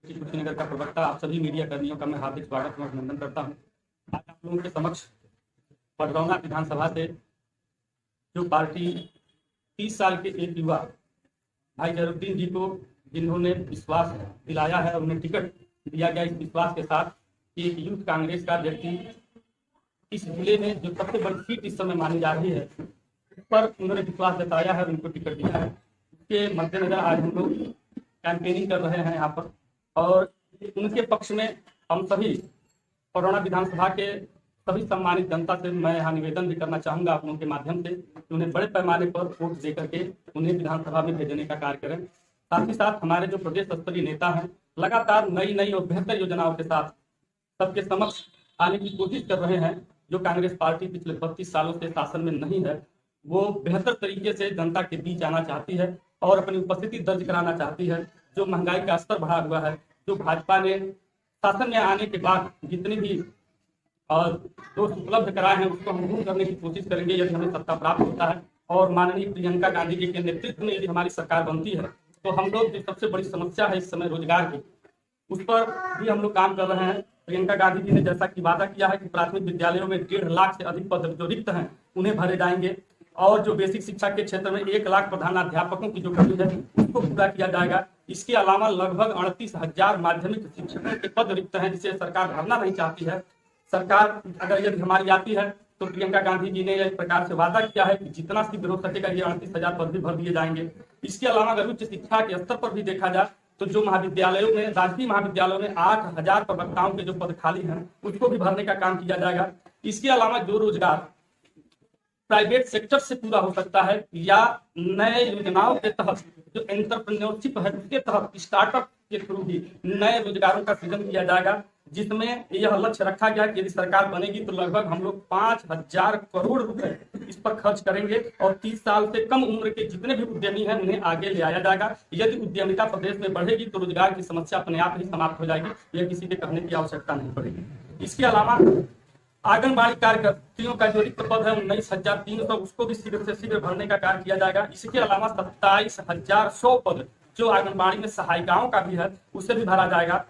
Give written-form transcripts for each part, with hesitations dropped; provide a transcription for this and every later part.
कुशीनगर का प्रवक्ता, आप सभी मीडिया कर्मियों का मैं हार्दिक स्वागत और अभिनंदन करता हूं। आज आप लोगों के समक्ष पडरौना विधानसभा से जो पार्टी 30 साल के एक युवा भाई जरूद्दीन जी को जिन्होंने विश्वास दिलाया है, उन्हें टिकट दिया गया इस विश्वास के साथ कि एक यूथ कांग्रेस का व्यक्ति इस जिले में जो सबसे बड़ी सीट इस समय मानी जा रही है उस पर उन्होंने विश्वास जताया है और उनको टिकट दिया है। उसके मद्देनजर आज हम लोग कैंपेनिंग कर रहे हैं यहाँ पर और उनके पक्ष में हम सभी पडरौना विधानसभा के सभी सम्मानित जनता से मैं यहाँ निवेदन भी करना चाहूंगा आप लोगों के माध्यम से कि उन्हें बड़े पैमाने पर वोट दे करके उन्हें विधानसभा में भेजने का कार्य करें। साथ ही साथ हमारे जो प्रदेश स्तरीय नेता हैं लगातार नई नई और बेहतर योजनाओं के साथ सबके समक्ष आने की कोशिश कर रहे हैं। जो कांग्रेस पार्टी पिछले 32 सालों से शासन में नहीं है, वो बेहतर तरीके से जनता के बीच आना चाहती है और अपनी उपस्थिति दर्ज कराना चाहती है। जो महंगाई का स्तर बढ़ा हुआ है, जो भाजपा ने शासन में आने के बाद जितनी भी दोष उपलब्ध कराए हैं उसको हम दूर करने की कोशिश करेंगे यदि हमें सत्ता प्राप्त होता है। और माननीय प्रियंका गांधी जी के नेतृत्व में यदि हमारी सरकार बनती है तो हम लोग जो सबसे बड़ी समस्या है इस समय रोजगार की, उस पर भी हम लोग काम कर रहे हैं। प्रियंका गांधी जी ने जैसा कि वादा किया है कि प्राथमिक विद्यालयों में 1.5 लाख से अधिक पद जो रिक्त हैं उन्हें भरे जाएंगे और जो बेसिक शिक्षा के क्षेत्र में 1 लाख प्रधानाध्यापकों की जो कमी है उसको पूरा किया जाएगा। इसके अलावा लगभग 38,000 माध्यमिक शिक्षकों के पद रिक्त हैं जिसे सरकार भरना नहीं चाहती है। सरकार अगर यदि हमारी आती है तो प्रियंका गांधी जी ने एक प्रकार से वादा किया है कि जितना शीघ्र हो सकेगा ये 38,000 पद भी भर दिए जाएंगे। इसके अलावा अगर उच्च शिक्षा के स्तर पर भी देखा जाए तो जो महाविद्यालयों में राजकीय महाविद्यालयों में 8,000 प्रवक्ताओं के जो पद खाली हैं उसको भी भरने का काम किया जाएगा। इसके अलावा जो रोजगार प्राइवेट सेक्टर से पूरा हो सकता है या नए योजनाओं के तहत जो एंटरप्रेन्योरशिप है उसके तहत स्टार्टअप के थ्रू भी नए रोजगारों का सृजन किया जाएगा, जिसमें यह लक्ष्य रखा गया कि यदि सरकार बनेगी तो लगभग हम लोग 5,000 करोड़ रुपए इस पर खर्च करेंगे और 30 साल से कम उम्र के जितने भी उद्यमी हैं उन्हें आगे ले आया जाएगा। यदि उद्यमिता प्रदेश में बढ़ेगी तो रोजगार की समस्या अपने आप ही समाप्त हो जाएगी, यह किसी के कहने की आवश्यकता नहीं पड़ेगी। इसके अलावा आंगनबाड़ी कार्यकर्तियों का जो रिक्त पद है 19,300 उसको भी शीघ्र से शीघ्र भरने का कार्य किया जाएगा। इसके अलावा 27,100 पद जो आंगनबाड़ी में सहायिकाओं का भी है उसे भी भरा जाएगा।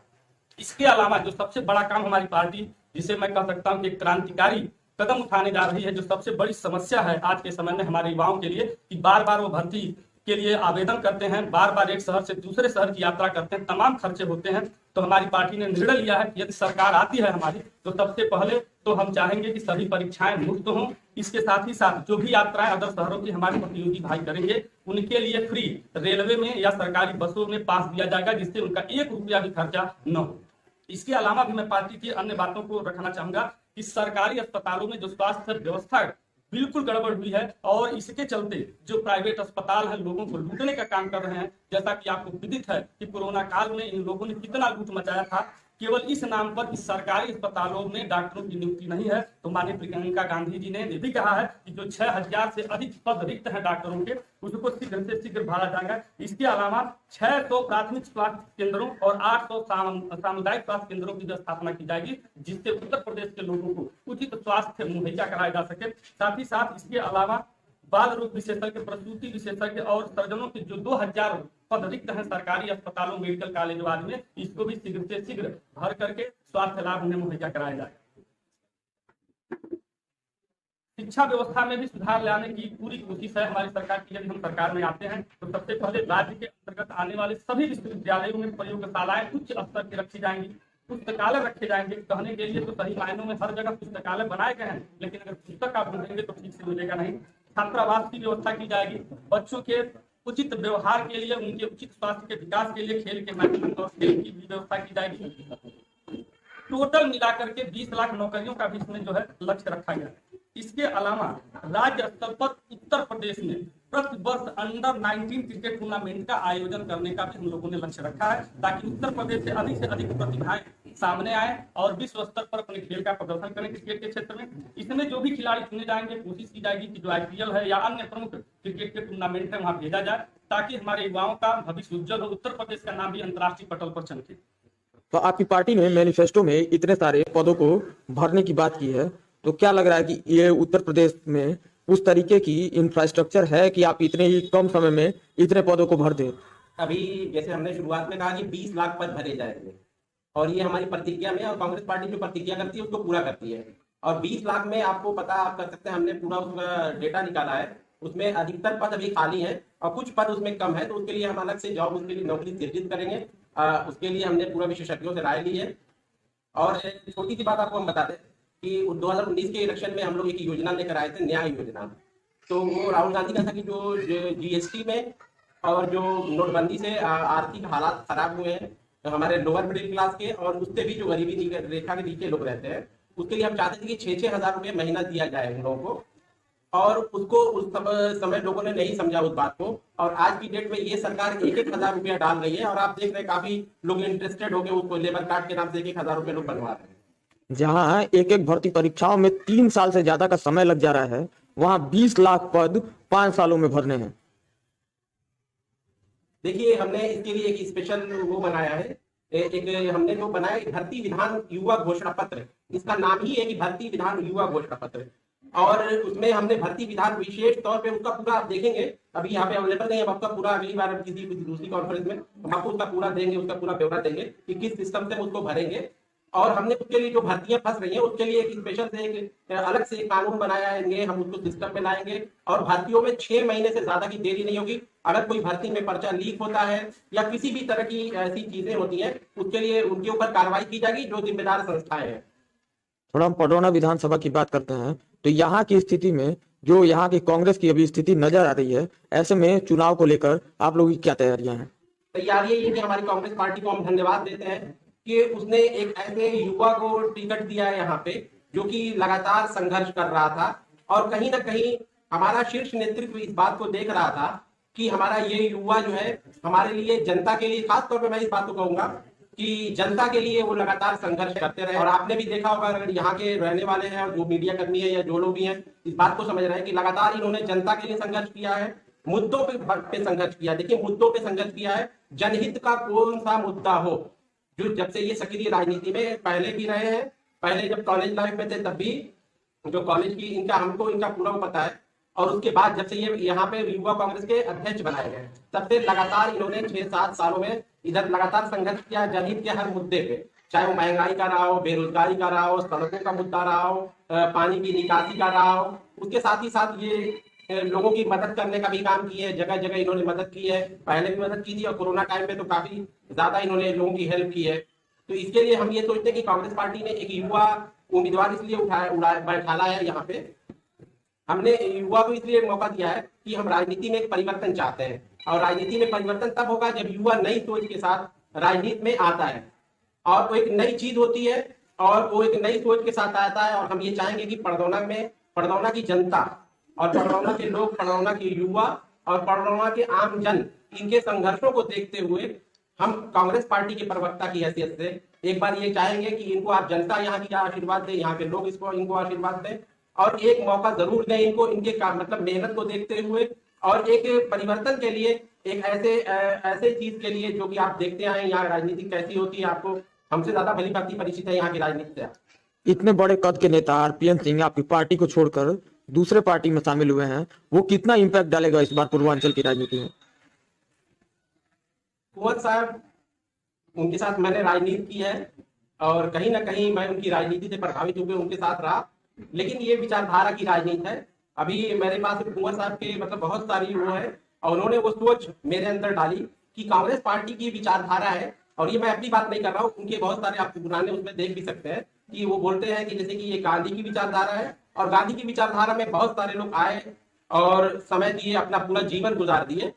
इसके अलावा जो सबसे बड़ा काम हमारी पार्टी, जिसे मैं कह सकता हूं कि क्रांतिकारी कदम उठाने जा रही है, जो सबसे बड़ी समस्या है आज के समय में हमारे युवाओं के लिए कि बार बार वो भर्ती के लिए आवेदन करते हैं, बार बार एक शहर से दूसरे शहर की यात्रा करते हैं, तमाम खर्चे होते हैं। तो हमारी पार्टी ने निर्णय लिया है कि यदि सरकार आती है हमारी तो सबसे पहले तो हम चाहेंगे कि सभी परीक्षाएं मुक्त हों। इसके साथ ही साथ जो भी यात्राएं अदर शहरों की हमारे प्रतियोगी भाई करेंगे उनके लिए फ्री रेलवे में या सरकारी बसों में पास दिया जाएगा, जिससे उनका 1 रुपया भी खर्चा न हो। इसके अलावा भी मैं पार्टी की अन्य बातों को रखना चाहूंगा कि सरकारी अस्पतालों में जो स्वास्थ्य व्यवस्था बिल्कुल गड़बड़ हुई है और इसके चलते जो प्राइवेट अस्पताल है लोगों को लूटने का काम कर रहे हैं। जैसा कि आपको विदित है कि कोरोना काल में इन लोगों ने कितना लूट मचाया था, केवल इस नाम पर कि सरकारी अस्पतालों में डॉक्टरों की नियुक्ति नहीं है। तो माननीय प्रियंका गांधी जी ने ये भी कहा है कि जो 6,000 से अधिक पद रिक्त हैं डॉक्टरों के उसको शीघ्र से शीघ्र भरा जाएगा। इसके अलावा 600 प्राथमिक स्वास्थ्य केंद्रों और 800 सामुदायिक स्वास्थ्य केंद्रों की स्थापना की जाएगी, जिससे उत्तर प्रदेश के लोगों को उचित स्वास्थ्य मुहैया कराया जा सके। साथ ही साथ इसके अलावा बाल रोग विशेषज्ञ, प्रसूति विशेषज्ञ और सर्जनों के जो 2,000 पद रिक्त हैं सरकारी अस्पतालों, मेडिकल कॉलेज आदि में, इसको भी शीघ्र से शीघ्र भर करके स्वास्थ्य लाभ उन्हें मुहैया कराया जाएगा। शिक्षा व्यवस्था में भी सुधार लाने की पूरी कोशिश है हमारी सरकार की। यदि हम सरकार में आते हैं तो सबसे पहले राज्य के अंतर्गत आने वाले सभी विश्वविद्यालयों में प्रयोगशालाएं उच्च स्तर की रखी जाएंगी, पुस्तकालय रखे जाएंगे। कहने के लिए तो सही मायनों में हर जगह पुस्तकालय बनाए गए हैं, लेकिन अगर पुस्तक आप ढूंढेंगे तो ठीक से मिलेगा नहीं। छात्रावास की व्यवस्था की जाएगी, बच्चों के उचित व्यवहार के लिए, उनके उचित स्वास्थ्य के विकास के लिए खेल के माध्यम और खेल की भी व्यवस्था की जाएगी। टोटल मिलाकर के 20 लाख नौकरियों का भी इसमें जो है लक्ष्य रखा गया है। इसके अलावा राज्य स्तर पर उत्तर प्रदेश में प्रति वर्ष अंडर 19 क्रिकेट टूर्नामेंट का आयोजन करने का भी हम लोगों ने लक्ष्य रखा है, ताकि उत्तर प्रदेश से अधिक प्रतिभाएं सामने आए और विश्व स्तर पर अपने खेल का प्रदर्शन करें क्रिकेट के क्षेत्र में। इसमें जो भी खिलाड़ी चुने जाएंगे कोशिश की जाएगी कि जो IPL है या अन्य प्रमुख क्रिकेट के टूर्नामेंट है वहां भेजा जाए, ताकि हमारे युवाओं का भविष्य उज्जवल हो, उत्तर प्रदेश का नाम भी अंतर्राष्ट्रीय पटल पर चमके। तो आपकी पार्टी ने मैनिफेस्टो में इतने सारे पदों को भरने की बात की है, तो क्या लग रहा है कि ये उत्तर प्रदेश में उस तरीके की इंफ्रास्ट्रक्चर है कि आप इतने ही कम समय में इतने पदों को भर दें? अभी जैसे हमने शुरुआत में कहा कि 20 लाख पद भरे जाएंगे और ये हमारी प्रतिज्ञा में, और कांग्रेस पार्टी जो प्रतिज्ञा करती है उसको पूरा करती है। और 20 लाख में आपको पता, आप कर सकते हैं, हमने पूरा उसका डेटा निकाला है। उसमें अधिकतर पद अभी खाली है और कुछ पद उसमें कम है, तो उसके लिए हम अलग से जॉब, उसके लिए नौकरी सृजित करेंगे। उसके लिए हमने पूरा विशेषज्ञों से राय ली है। और छोटी सी बात आपको हम बता दें कि 2019 के इलेक्शन में हम लोग एक योजना लेकर आए थे, न्याय योजना। तो वो राहुल गांधी का था कि जो जीएसटी में और जो नोटबंदी से आर्थिक हालात खराब हुए हैं तो हमारे लोअर मिडिल क्लास के, और उससे भी जो गरीबी रेखा के नीचे लोग रहते हैं, उसके लिए हम चाहते थे कि 6-6 हजार रुपये महीना दिया जाए उन लोगों को। और उसको उस समय लोगों ने नहीं समझा उस बात को, और आज की डेट में ये सरकार 1-1 हजार रुपया डाल रही है, और आप देख रहे हैं काफी लोग इंटरेस्टेड हो गए उसको लेबर कार्ड के नाम से 1-1 हजार रुपये लोग बनवा रहे हैं। जहां एक एक भर्ती परीक्षाओं में 3 साल से ज्यादा का समय लग जा रहा है, वहां 20 लाख पद 5 सालों में भरने हैं। देखिए, हमने इसके लिए एक स्पेशल वो बनाया है, एक हमने जो बनाया है, भर्ती विधान युवा घोषणा पत्र। इसका नाम ही है कि भर्ती विधान युवा घोषणा पत्र। और उसमें हमने भर्ती विधान विशेष तौर पे उसका पूरा आप देखेंगे, अभी यहाँ पे अवेलेबल नहीं है, हम आपका पूरा अगली बार हम किसी दूसरी कॉन्फ्रेंस में हम आपको उसका पूरा देंगे, उसका पूरा ब्यौरा देंगे कि किस सिस्टम से हम उसको भरेंगे। और हमने उसके लिए जो भर्तियां फंस रही हैं उसके लिए एक स्पेशल से एक अलग से एक कानून बनाएंगे, हम उसको सिस्टम में लाएंगे। और भर्तियों में 6 महीने से ज्यादा की देरी नहीं होगी। अगर कोई भर्ती में पर्चा लीक होता है या किसी भी तरह की ऐसी चीजें होती हैं, उसके लिए उनके ऊपर कार्रवाई की जाएगी जो जिम्मेदार संस्थाएं हैं। थोड़ा हम पडरौना विधानसभा की बात करते हैं, तो यहाँ की स्थिति में जो यहाँ की कांग्रेस की अभी स्थिति नजर आ रही है, ऐसे में चुनाव को लेकर आप लोगों की क्या तैयारियां हैं? तैयारी ये कि हमारी कांग्रेस पार्टी को हम धन्यवाद देते हैं कि उसने एक ऐसे युवा को टिकट दिया है यहाँ पे जो कि लगातार संघर्ष कर रहा था। और कहीं ना कहीं हमारा शीर्ष नेतृत्व इस बात को देख रहा था कि हमारा ये युवा जो है हमारे लिए, जनता के लिए, खास तौर पे मैं इस बात को कहूंगा कि जनता के लिए वो लगातार संघर्ष करते रहे। और आपने भी देखा होगा, अगर यहाँ के रहने वाले हैं और जो मीडिया कर्मी है या जो लोग भी हैं, इस बात को समझ रहे हैं कि लगातार इन्होंने जनता के लिए संघर्ष किया है, मुद्दों पे संघर्ष किया। देखिए, मुद्दों पे संघर्ष किया है। जनहित का कौन सा मुद्दा हो, जो जब से ये सक्रिय राजनीति में पहले भी रहे हैं, पहले जब कॉलेज लाइफ में थे तब भी, जो कॉलेज की इनका हमको इनका पूरा पता है। और उसके बाद जब से ये यहाँ पे युवा कांग्रेस के अध्यक्ष बनाए गए, तब से लगातार इन्होंने 6-7 सालों में इधर लगातार संघर्ष किया जनहित के हर मुद्दे पे, चाहे वो महंगाई का रहा हो, बेरोजगारी का रहा हो, सड़कों का मुद्दा रहा हो, पानी की निकासी का रहा हो। उसके साथ ही साथ ये लोगों की मदद करने का भी काम किया है, जगह जगह इन्होंने मदद की है, पहले भी मदद की थी और कोरोना टाइम में तो काफी ज्यादा इन्होंने लोगों की हेल्प की है। तो इसके लिए हम ये सोचते हैं कि कांग्रेस पार्टी ने एक युवा उम्मीदवार इसलिए बैठाला है यहाँ पे। हमने युवा को इसलिए मौका दिया है कि हम राजनीति में एक परिवर्तन चाहते हैं, और राजनीति में परिवर्तन तब होगा जब युवा नई सोच के साथ राजनीति में आता है, और वो एक नई चीज होती है और वो एक नई सोच के साथ आता है। और हम ये चाहेंगे कि पडरौना की जनता और पडरौना के लोग, पडरौना के युवा और पडरौना के आम जन, इनके संघर्षों को देखते हुए हम कांग्रेस पार्टी के प्रवक्ता की हैसियत से एक बार ये चाहेंगे कि इनको आप जनता यहाँ की आशीर्वाद दें, यहाँ के लोग इनको आशीर्वाद दें, और एक मौका जरूर दें इनको, इनके मतलब मेहनत को देखते हुए, और एक परिवर्तन के लिए, एक ऐसे चीज के लिए जो कि आप देखते आए यहाँ राजनीति कैसी होती है, आपको हमसे ज्यादा भली भांति परिचित है यहाँ की राजनीति से। इतने बड़े कद के नेता आरपीएन सिंह आपकी पार्टी को छोड़कर दूसरे पार्टी में शामिल हुए हैं, वो कितना इम्पैक्ट डालेगा इस बार पूर्वांचल की राजनीति में? कुंवर साहब, उनके साथ मैंने राजनीति की है और कहीं ना कहीं मैं उनकी राजनीति से प्रभावित होकर उनके साथ रहा, लेकिन ये विचारधारा की राजनीति है। अभी मेरे पास कुंवर साहब के मतलब बहुत सारी वो है, और उन्होंने वो सोच मेरे अंदर डाली कि कांग्रेस पार्टी की विचारधारा है। और ये मैं अपनी बात नहीं कर रहा हूँ, उनके बहुत सारे आप पुराने उसमें देख भी सकते हैं कि वो बोलते हैं कि जैसे कि ये गांधी की विचारधारा है, और गांधी की विचारधारा में बहुत सारे लोग आए और समय दिए, अपना पूरा जीवन गुजार दिए।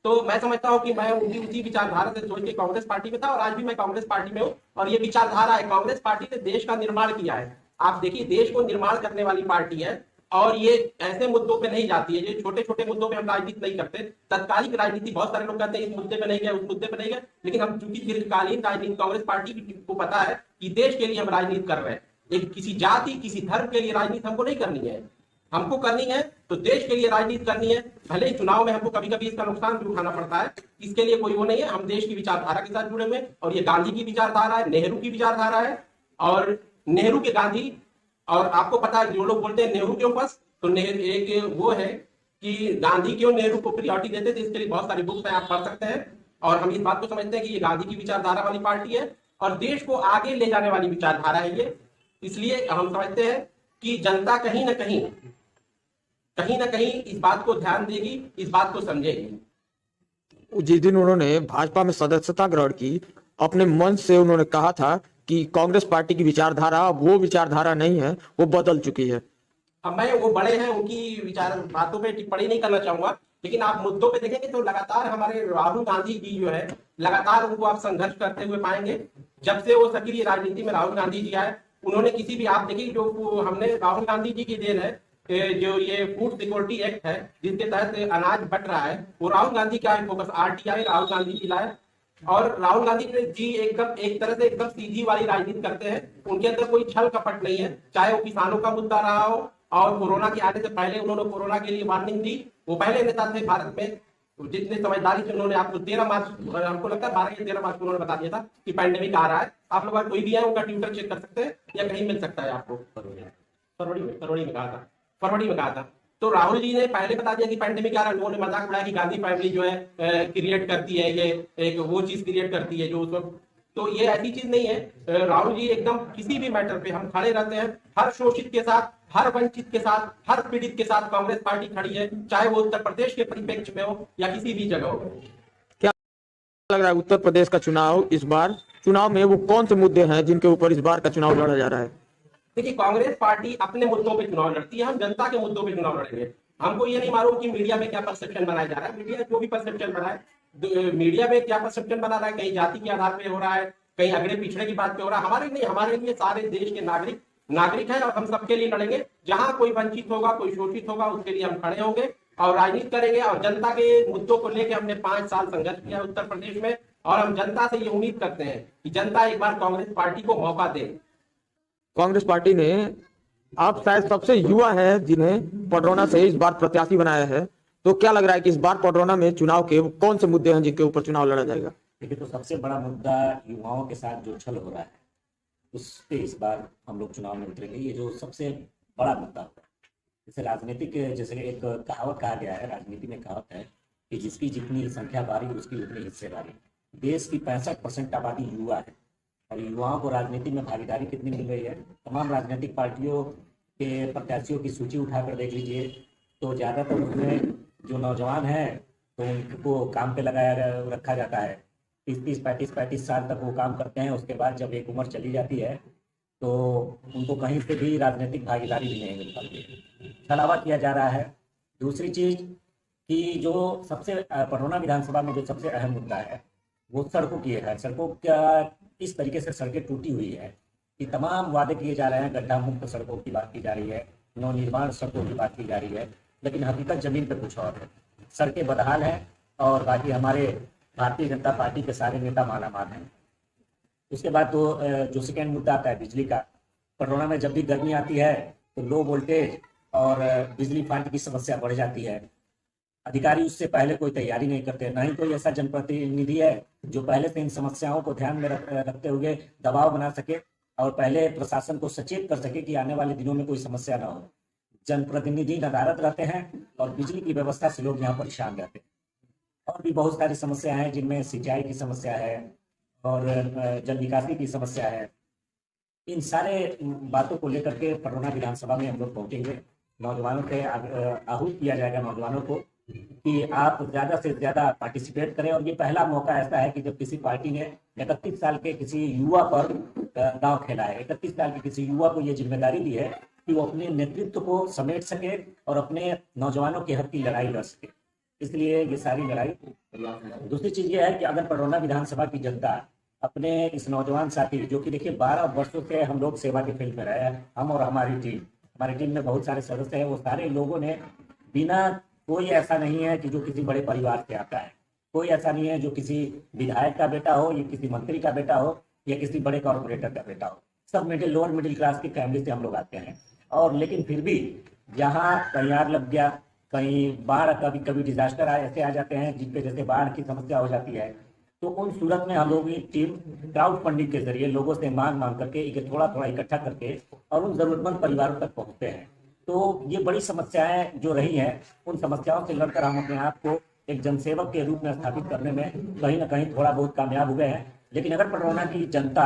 तो मैं समझता हूँ कि मैं उनकी उसी विचारधारा से सोच के कांग्रेस पार्टी में था, और आज भी मैं कांग्रेस पार्टी में हूँ। और ये विचारधारा है, कांग्रेस पार्टी ने देश का निर्माण किया है। आप देखिए, देश को निर्माण करने वाली पार्टी है, और ये ऐसे मुद्दों पे नहीं जाती है, ये छोटे छोटे मुद्दों पे हम राजनीति नहीं करते। तत्कालिक राजनीति, बहुत सारे लोग कहते हैं इस मुद्दे पे नहीं गए, उस मुद्दे पे नहीं गए, लेकिन हम चूंकि दीर्घकालीन राजनीति, कांग्रेस पार्टी को पता है कि देश के लिए हम राजनीति कर रहे हैं। एक किसी जाति, किसी धर्म के लिए राजनीति हमको नहीं करनी है, हमको करनी है तो देश के लिए राजनीति करनी है। भले ही चुनाव में हमको कभी कभी इसका नुकसान भी उठाना पड़ता है, इसके लिए कोई वो नहीं है। हम देश की विचारधारा के साथ जुड़े हुए हैं, और ये गांधी की विचारधारा है, नेहरू की विचारधारा है, और नेहरू के गांधी। और आपको पता है, जो लोग बोलते हैं नेहरू क्यों बस, तो नेहरू एक वो है कि गांधी क्यों नेहरू को प्रियोरिटी देते थे, इसके लिए बहुत सारी बुक्स हैं, आप पढ़ सकते हैं। और हम इस बात को समझते हैं कि ये गांधी की विचारधारा वाली पार्टी है और देश को आगे ले जाने वाली विचारधारा है ये। इसलिए हम समझते हैं कि जनता कहीं ना कहीं इस बात को ध्यान देगी, इस बात को समझेगी। जिस दिन उन्होंने भाजपा में सदस्यता ग्रहण की, अपने मंच से उन्होंने कहा था कि कांग्रेस पार्टी की विचारधारा वो विचारधारा नहीं है, वो बदल चुकी है। अब मैं वो बड़े हैं, उनकी विचार बातों पे टिप्पणी नहीं करना चाहूंगा, लेकिन आप मुद्दों पे देखेंगे तो लगातार हमारे राहुल गांधी जी जो है, लगातार उनको आप संघर्ष करते हुए पाएंगे। जब से वो सक्रिय राजनीति में राहुल गांधी जी आए, उन्होंने किसी भी, आप देखिए जो हमने राहुल गांधी जी की देन है, जो ये फूड सिक्योरिटी एक्ट है जिसके तहत अनाज बट रहा है, वो राहुल गांधी का फोकस, आरटीआई राहुल गांधी जी लाए। और राहुल गांधी जी एकदम एक तरह से एकदम सीधी वाली राजनीति करते हैं, उनके अंदर कोई छल कपट नहीं है, चाहे वो किसानों का मुद्दा रहा हो, और कोरोना के आने से पहले उन्होंने कोरोना के लिए वार्निंग दी। वो पहले नेता थे भारत में जितने समझदारी से उन्होंने आपको 13 मार्च, हमको लगता है 12 या 13 मार्च को उन्होंने बता दिया था कि पैंडेमिक आ रहा है। आप लोग कोई भी है उनका ट्विटर चेक कर सकते हैं या कहीं मिल सकता है आपको। फरवरी में कहा था। तो राहुल जी ने पहले बता दिया कि पैंडेमिक आ रहा है। लोगों ने मजाक उड़ाया कि गांधी फैमिली जो है क्रिएट करती है, ये एक वो चीज क्रिएट करती है जो उस वक्त, तो ये ऐसी चीज नहीं है। राहुल जी एकदम किसी भी मैटर पे हम खड़े रहते हैं, हर शोषित के साथ, हर वंचित के साथ, हर पीड़ित के साथ कांग्रेस पार्टी खड़ी है, चाहे वो उत्तर प्रदेश के परिप्रेक्ष्य में हो या किसी भी जगह हो। क्या लग रहा है उत्तर प्रदेश का चुनाव, इस बार चुनाव में वो कौन से मुद्दे हैं जिनके ऊपर इस बार का चुनाव लड़ा जा रहा है? देखिए, कांग्रेस पार्टी अपने मुद्दों पे चुनाव लड़ती है, हम जनता के मुद्दों पे चुनाव लड़ेंगे। हमको ये नहीं मालूम कि मीडिया में क्या परसेप्शन बनाया जा रहा है। मीडिया जो भी परसेप्शन बनाए, मीडिया में क्या परसेप्शन बना रहा है, कहीं जाति के आधार पे हो रहा है, कहीं अगड़े पिछड़े की बात पे हो रहा है। हमारे नहीं, हमारे लिए सारे देश के नागरिक है और हम सबके लिए लड़ेंगे। जहां कोई वंचित होगा, कोई शोषित होगा, उसके लिए हम खड़े होंगे और राजनीति करेंगे। और जनता के मुद्दों को लेकर हमने 5 साल संघर्ष किया उत्तर प्रदेश में, और हम जनता से ये उम्मीद करते हैं कि जनता एक बार कांग्रेस पार्टी को मौका दे। कांग्रेस पार्टी ने, आप शायद सबसे युवा है जिन्हें पडरौना से इस बार प्रत्याशी बनाया है, तो क्या लग रहा है कि इस बार पडरौना में चुनाव के कौन से मुद्दे हैं जिनके ऊपर चुनाव लड़ा जाएगा? देखिए, तो सबसे बड़ा मुद्दा युवाओं के साथ जो छल हो रहा है, उस पे इस बार हम लोग चुनाव में उतरेंगे। ये जो सबसे बड़ा मुद्दा होता है, जैसे राजनीतिक, जैसे एक कहावत कहा गया है, राजनीति में कहावत है कि जिसकी जितनी संख्या बारी उसकी उतनी हिस्सेदारी। देश की 65% आबादी युवा है और युवाओं को राजनीति में भागीदारी कितनी मिल रही है? तमाम राजनीतिक पार्टियों के प्रत्याशियों की सूची उठाकर देख लीजिए तो ज़्यादातर उसमें जो नौजवान हैं तो उनको काम पे लगाया रखा जाता है। 30-35 साल तक वो काम करते हैं, उसके बाद जब एक उम्र चली जाती है तो उनको कहीं से भी राजनीतिक भागीदारी भी नहीं मिल पाती है, छलावा किया जा रहा है। दूसरी चीज़ कि जो सबसे पडरौना विधानसभा में जो सबसे अहम मुद्दा है वो सड़कों की है। सड़कों का इस तरीके से सड़कें टूटी हुई है कि तमाम वादे किए जा रहे हैं, गड्ढा मुक्त सड़कों की बात की जा रही है, नवनिर्माण सड़कों की बात की जा रही है, लेकिन हकीकत जमीन पर कुछ और है। सड़कें बदहाल हैं और बाकी हमारे भारतीय जनता पार्टी के सारे नेता मालामाल हैं। उसके बाद तो जो सेकेंड मुद्दा आता है बिजली का। पडरौना में जब भी गर्मी आती है तो लो वोल्टेज और बिजली फाल्ट की समस्या बढ़ जाती है। अधिकारी उससे पहले कोई तैयारी नहीं करते, ना ही कोई ऐसा जनप्रतिनिधि है जो पहले से इन समस्याओं को ध्यान में रखते हुए दबाव बना सके और पहले प्रशासन को सचेत कर सके कि आने वाले दिनों में कोई समस्या ना हो। जनप्रतिनिधि नदारद रहते हैं और बिजली की व्यवस्था से लोग यहाँ परेशान रहते हैं। और भी बहुत सारी समस्या हैं जिनमें सिंचाई की समस्या है और जल निकासी की समस्या है। इन सारे बातों को लेकर के पडरौना विधानसभा में हम लोग पहुंचेंगे। नौजवानों से आहूत किया जाएगा नौजवानों को कि आप ज़्यादा से ज़्यादा पार्टिसिपेट करें। और ये पहला मौका ऐसा है कि जब किसी पार्टी ने 31 साल के किसी युवा पर दांव खेला है, 31 साल के किसी युवा को ये जिम्मेदारी दी है कि वो अपने नेतृत्व को समेट सके और अपने नौजवानों के हक की लड़ाई लड़ सके। इसलिए ये सारी लड़ाई। दूसरी चीज़ ये है कि अगर पडरौना विधानसभा की जनता अपने इस नौजवान साथी, जो कि देखिए 12 वर्षों से हम लोग सेवा के फील्ड में रहे हैं, हम और हमारी टीम में बहुत सारे सदस्य हैं, वो सारे लोगों ने बिना, कोई ऐसा नहीं है कि जो किसी बड़े परिवार से आता है, कोई ऐसा नहीं है जो किसी विधायक का बेटा हो या किसी मंत्री का बेटा हो या किसी बड़े कॉर्पोरेटर का बेटा हो। सब लोअर मिडिल क्लास की फैमिली से हम लोग आते हैं। और लेकिन फिर भी जहाँ कहीं आग लग गया, कहीं बाढ़, कभी डिजास्टर ऐसे आ जाते हैं जिन पे जैसे बाढ़ की समस्या हो जाती है, तो उन सूरत में हम लोग की टीम क्राउड फंडिंग के जरिए लोगों से मांग करके थोड़ा थोड़ा इकट्ठा करके और उन जरूरतमंद परिवारों तक पहुंचते हैं। तो ये बड़ी समस्याएं जो रही हैं, उन समस्याओं से लड़कर हम अपने आप को एक जनसेवक के रूप में स्थापित करने में कहीं ना कहीं थोड़ा बहुत कामयाब हुए हैं। लेकिन अगर पडरौना की जनता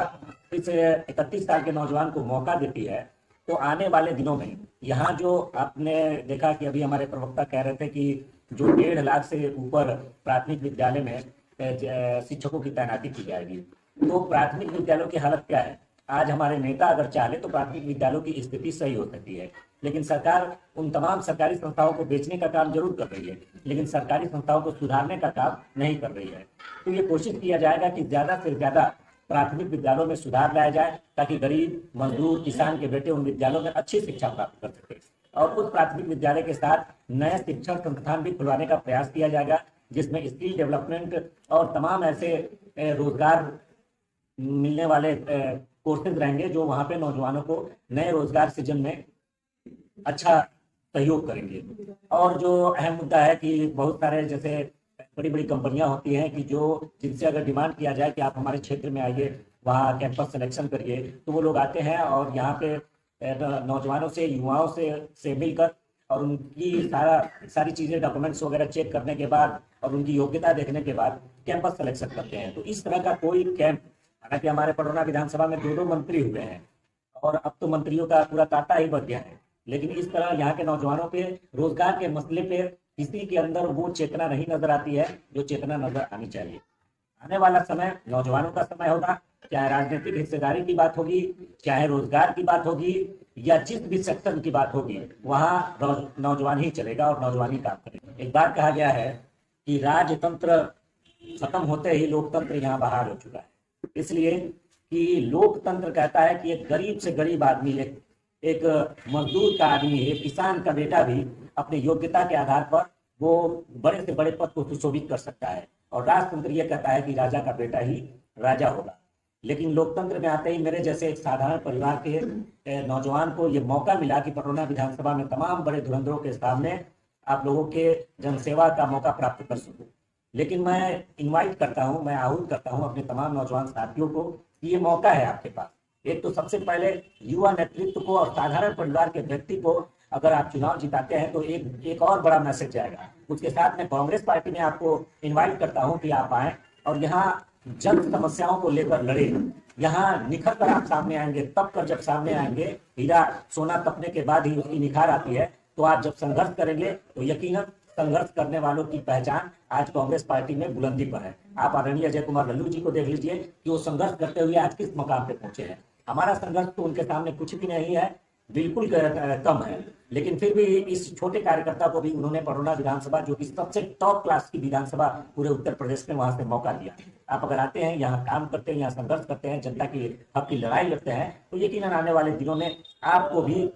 इस 31 साल के नौजवान को मौका देती है तो आने वाले दिनों में यहाँ जो आपने देखा कि अभी हमारे प्रवक्ता कह रहे थे कि जो 1.5 लाख से ऊपर प्राथमिक विद्यालय में शिक्षकों की तैनाती की जाएगी, तो प्राथमिक विद्यालयों की हालत क्या है? आज हमारे नेता अगर चाहे तो प्राथमिक विद्यालयों की स्थिति सही हो सकती है, लेकिन सरकार उन तमाम सरकारी संस्थाओं को बेचने का काम जरूर कर रही है, लेकिन सरकारी संस्थाओं को सुधारने का काम नहीं कर रही है। तो ये कोशिश किया जाएगा कि ज्यादा से ज्यादा प्राथमिक विद्यालयों में सुधार लाया जाए ताकि गरीब मजदूर किसान के बेटे उन विद्यालयों में अच्छी शिक्षा प्राप्त कर सके। और उस प्राथमिक विद्यालय के साथ नए शिक्षण संस्थान भी खुलवाने का प्रयास किया जाएगा, जिसमें स्किल डेवलपमेंट और तमाम ऐसे रोजगार मिलने वाले कोर्सेज रहेंगे जो वहां पे नौजवानों को नए रोजगार सृजन में अच्छा सहयोग करेंगे। और जो अहम मुद्दा है कि बहुत सारे जैसे बड़ी बड़ी कंपनियां होती हैं कि जो जिनसे अगर डिमांड किया जाए कि आप हमारे क्षेत्र में आइए, वहाँ कैंपस सिलेक्शन करिए, तो वो लोग आते हैं और यहाँ पे नौजवानों से युवाओं से मिलकर और उनकी सारी चीजें डॉक्यूमेंट्स वगैरह चेक करने के बाद और उनकी योग्यता देखने के बाद कैंपस सिलेक्शन करते हैं। तो इस तरह का कोई कैंप, हालांकि हमारे पडरौना विधानसभा में 2 मंत्री हुए हैं और अब तो मंत्रियों का पूरा तांता ही बच गया है, लेकिन इस तरह यहाँ के नौजवानों पे रोजगार के मसले पे किसी के अंदर वो चेतना नहीं नजर आती है जो चेतना नजर आनी चाहिए। आने वाला समय नौजवानों का समय होगा, चाहे राजनीतिक हिस्सेदारी की बात होगी, चाहे रोजगार की बात होगी, या जिस भी सेक्टर की बात होगी, वहाँ नौजवान ही चलेगा और नौजवान ही काम करेगा। एक बार कहा गया है कि राजतंत्र खत्म होते ही लोकतंत्र यहाँ बहाल हो चुका है, इसलिए कि लोकतंत्र कहता है कि एक गरीब से गरीब आदमी, एक मजदूर का आदमी, एक किसान का बेटा भी अपनी योग्यता के आधार पर वो बड़े से बड़े पद को सुशोभित कर सकता है। और राजतंत्र ये कहता है कि राजा का बेटा ही राजा होगा। लेकिन लोकतंत्र में आते ही मेरे जैसे एक साधारण परिवार के नौजवान को ये मौका मिला कि पडरौना विधानसभा में तमाम बड़े धुरंधरों के सामने आप लोगों के जनसेवा का मौका प्राप्त कर सकूं। लेकिन मैं इनवाइट करता हूं, मैं आहूत करता हूं अपने तमाम नौजवान साथियों को कि ये मौका है आपके पास। एक तो सबसे पहले युवा नेतृत्व को और साधारण परिवार के व्यक्ति को अगर आप चुनाव जिताते हैं तो एक और बड़ा मैसेज जाएगा। उसके साथ में कांग्रेस पार्टी में आपको इनवाइट करता हूं कि आप आए और यहाँ जन समस्याओं को लेकर लड़े। यहाँ निखर कर आप सामने आएंगे, तब कर जब सामने आएंगे, हीरा सोना तपने के बाद ही उसकी निखार आती है। तो आप जब संघर्ष करेंगे तो यकीनन संघर्ष करने वालों की पहचान आज कांग्रेस पार्टी में बुलंदी पर है। आप आदरणीय अजय कुमार लल्लू जी को देख लीजिए कि वो संघर्ष करते हुए आज किस मकाम पे पहुंचे हैं। हमारा संघर्ष तो उनके सामने कुछ भी नहीं है, बिल्कुल कम है, लेकिन फिर भी इस छोटे कार्यकर्ता को भी उन्होंने पडरौना विधानसभा, जो कि सबसे टॉप क्लास की विधानसभा पूरे उत्तर प्रदेश में, वहां से मौका दिया। आप अगर आते हैं, यहाँ काम करते हैं, यहाँ संघर्ष करते हैं, जनता की हक की लड़ाई लड़ते हैं, तो यकीनन आने वाले दिनों में आपको भी